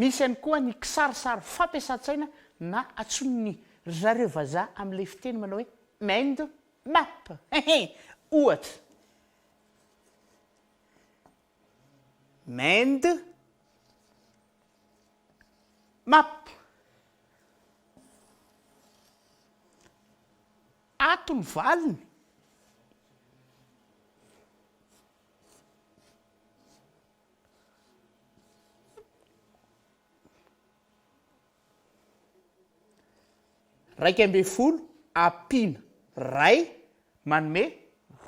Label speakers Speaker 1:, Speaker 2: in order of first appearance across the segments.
Speaker 1: misy ihany koa ny kisarisary fampiasan-tsaina na atsony zareo vazaha amin'ilay fiteny manao hoe mind map ohatra mind map ato ny valiny raiky ambe folo apina ray manome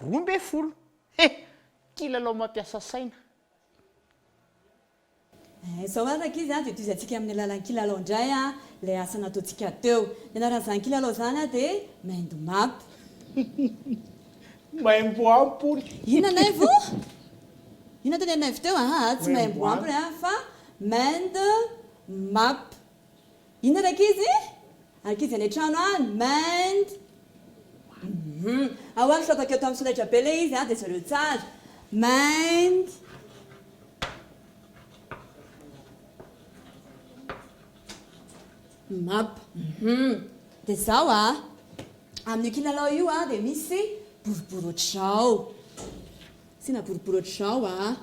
Speaker 1: roa ambe folo kilalao mampiasa saina
Speaker 2: zao araka izy de toy izy atsika amin'ny alalan'ny kilalao indray lay asa nataontsika teo ianaran'izany kilalao zany dia mind map
Speaker 1: maimboampoly
Speaker 2: inanaivo ina teny anaivo teo tsy maimboampoly fa mind map ina raka izy ankizy any trano any mind ahoany sotaka eto amin'ny solaitra be le izy dia zareo tsara mind map dia zao amin'ny kilalao io dia misy boribory ohatr'izao sina boribory ohatr'izao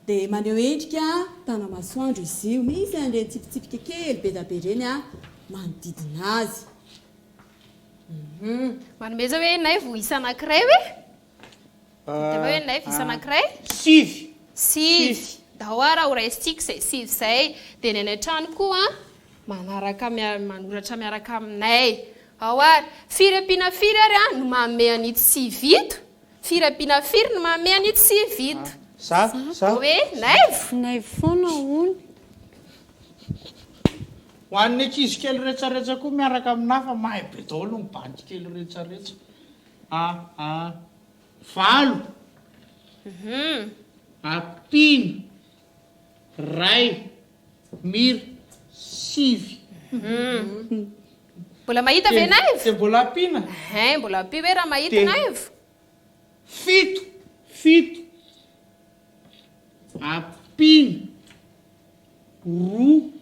Speaker 2: dia maneho endrika tana masoandro izy io misy an'ireny tsipitsipika kely be da be reny manodidina azy
Speaker 3: manome zao hoe naivo isa anankiray hoe dia hoe naivo isa anankiray sivy dahoara ho raisitsika izay sivy izay dia ny any an-trano koa manaraka manoratra miaraka aminay ao ary firy ampiana firy ary no manome an'ito sivito firy ampiana firy no manome an'ito sivito hoe
Speaker 4: naivo foana ony
Speaker 1: ho an'ny ankizy kely retsaretsa koa miaraka aminafa mahay be daholo mibanty kely retsaretsa valo apiny ray mira sivy
Speaker 3: mbola mahita ve naivo
Speaker 1: dia mbola apina
Speaker 3: mbola api hoe raha mahita naivo
Speaker 1: fito apiny roa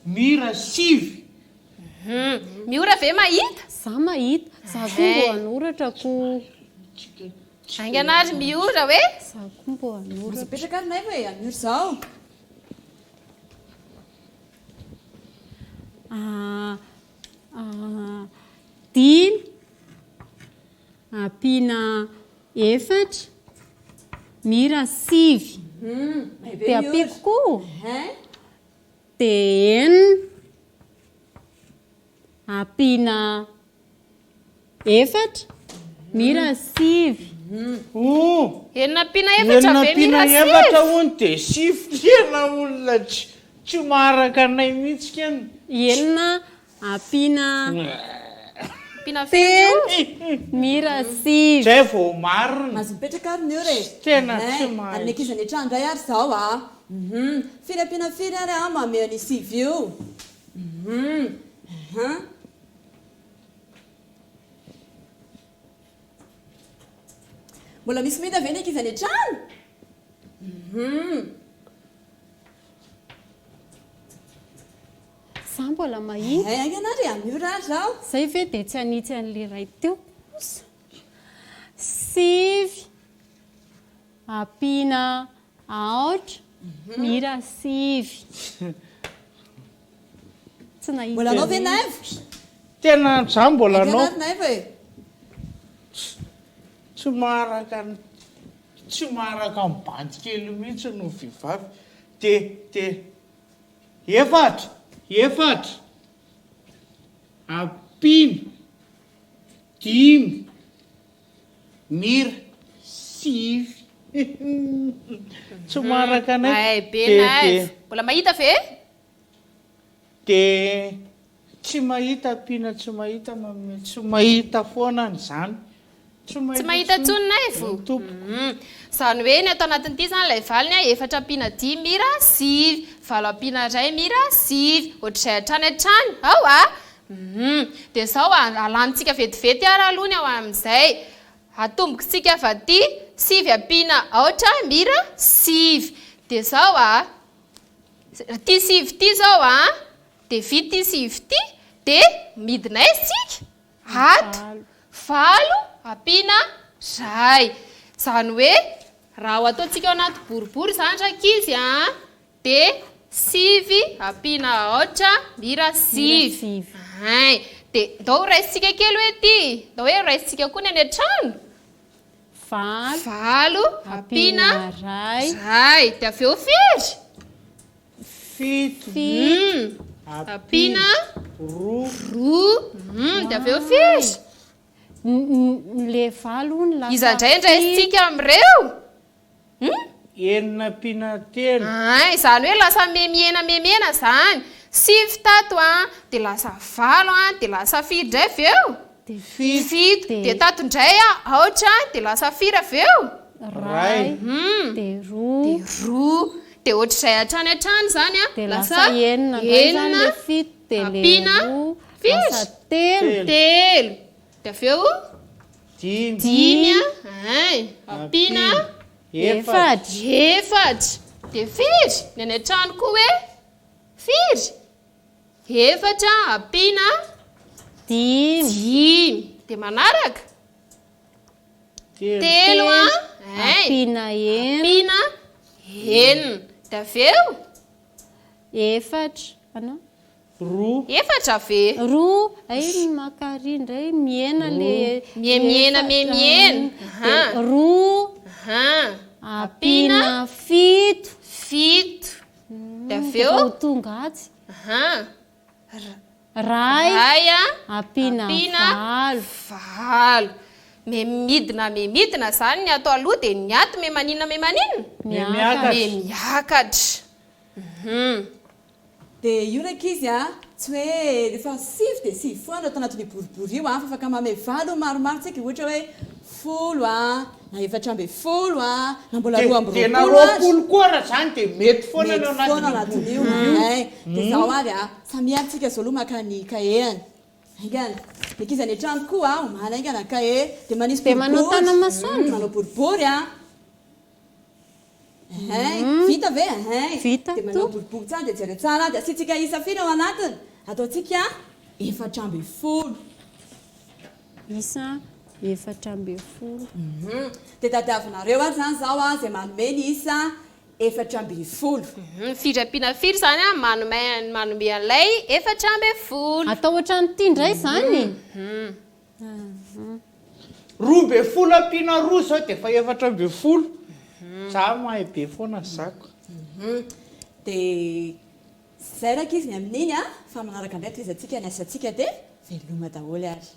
Speaker 1: mira sivy
Speaker 3: miora ve mahita
Speaker 4: za mahita za koa mbo anoratrako
Speaker 3: anganary miora hoe
Speaker 4: za koa mbo anoratra
Speaker 2: petraka ary naivo hoe anoro zao
Speaker 4: dimy ampiana efatra mira sivy dia ampiko koa dia enina ampiana efatra mira sivy
Speaker 3: enina ampiana efatra ve mira
Speaker 1: efatra ony dia sivy tena olona tsy maharaka anay mihitsy keny
Speaker 4: enina ampiana
Speaker 3: telo
Speaker 4: mira sivy
Speaker 1: zay vao marina
Speaker 2: mazo mipetraka ary ny eo re
Speaker 1: tena tsy mahay
Speaker 2: any ankizy any trano indray ary zao firy ampiana firy ary mameo any sivy io mbola misy mety avy ny ankizy any trano
Speaker 4: za mbola mahita
Speaker 2: anganary amiora ary zao
Speaker 4: zay ve dia tsy anitsy an'le ray teo kosa sivy ampiana aotra mira sivy tsy nahita
Speaker 2: mbola anao ve naivo
Speaker 1: tena za mbola anao
Speaker 2: anganary naivo e
Speaker 1: tsy maharaka mibanty kely mihitsy no vehivavy dia efatra apina dimy mira sivy tsy maharaka anay
Speaker 3: be naivo mbola mahita ve
Speaker 1: dia tsy mahita apina tsy mahita mameme tsy mahita foana ny zany
Speaker 3: tsy mahita tsony naivo zany hoe ny atao anatin'ity zany ilay valiny efatra ampiana dimy mira sivy valo ampiana ray mira sivy ohatr'izay hatrany hatrany ao dia zao alanitsika vetivety ary alohany ao amin'izay atombokitsika fa ty sivy ampiana aotra mira sivy dia zao ty sivy ty zao dia vita ty sivy ty dia midinay isika ato valo ampiana zay zany hoe raha ho ataontsika ao anaty boribory zany ankizy dia sivy ampiana aotra mira sivy dia ndao raisitsika kely hoe ty ndao hoe raisitsika koa ny any an-trano valo ampiana zay dia avy eo firy
Speaker 1: fito
Speaker 3: ampiana roa dia avy eo firy
Speaker 4: le valo ny lasa
Speaker 3: iza indraindraisitsika amin'ireo
Speaker 1: enina ampiana telo
Speaker 3: zany hoe lasa memena zany sivy tato dia lasa valo dia lasa firy indray avy eo fito dia tato indray aotra dia lasa firy avy eo
Speaker 4: ray dia roa
Speaker 3: dia ohatr'izay hatrany zany
Speaker 4: dia lasa enina le fito dia
Speaker 3: ampiana
Speaker 4: lasa telo
Speaker 3: dia avy eo dimy ampiana efatra dia firy ny any an-trano koa hoe firy efatra ampiana dimy dia manaraka telo
Speaker 4: ampiana
Speaker 3: enina dia avy eo
Speaker 4: efatra anao
Speaker 3: efatra ve
Speaker 4: roa ay makary indray miena le
Speaker 3: miena
Speaker 4: roa ampiana fito
Speaker 3: dia avy eo
Speaker 4: tongatsy ray ampiana
Speaker 3: valo memidina zany ny atao aloha dia ny ato memanina miakatra
Speaker 2: dia io ndraiky izy tsy hoe rehefa sivy dia sivy foana atao anatin'ny boribory io fa afaka mamay valo maromaro tsika ohatra hoe folo na efatra amby folo na mbola roa amby
Speaker 1: roapolo koa raha zany dia mety foana ao
Speaker 2: anatin'io dia zao ary samihabytsika zao aloha maka ny kaheany aingana ankizy any an-trano koa omana aingana kahe dia manisy
Speaker 4: manao tanamasoandro
Speaker 2: manao boribory vita ve
Speaker 4: vita
Speaker 2: dia manao boribory tsara dia jery tsara dia asitsika isa firy ao anatiny ataontsika efatra amby folo
Speaker 4: isa efatra amby folo
Speaker 2: dia tadiavinareo ary zany zao izay manome ny isa efatra amby folo
Speaker 3: firy ampiana firy zany manome an'ilay efatra amby folo
Speaker 4: atao ohatran'ity indray zany
Speaker 1: roa be folo ampiana roa zao dia efa efatra amby folo za mahay be foana zako
Speaker 2: dia zay raka izy ny amin'iny fa manaraka indray toizy atsika ny asantsika dia veloma daholo ary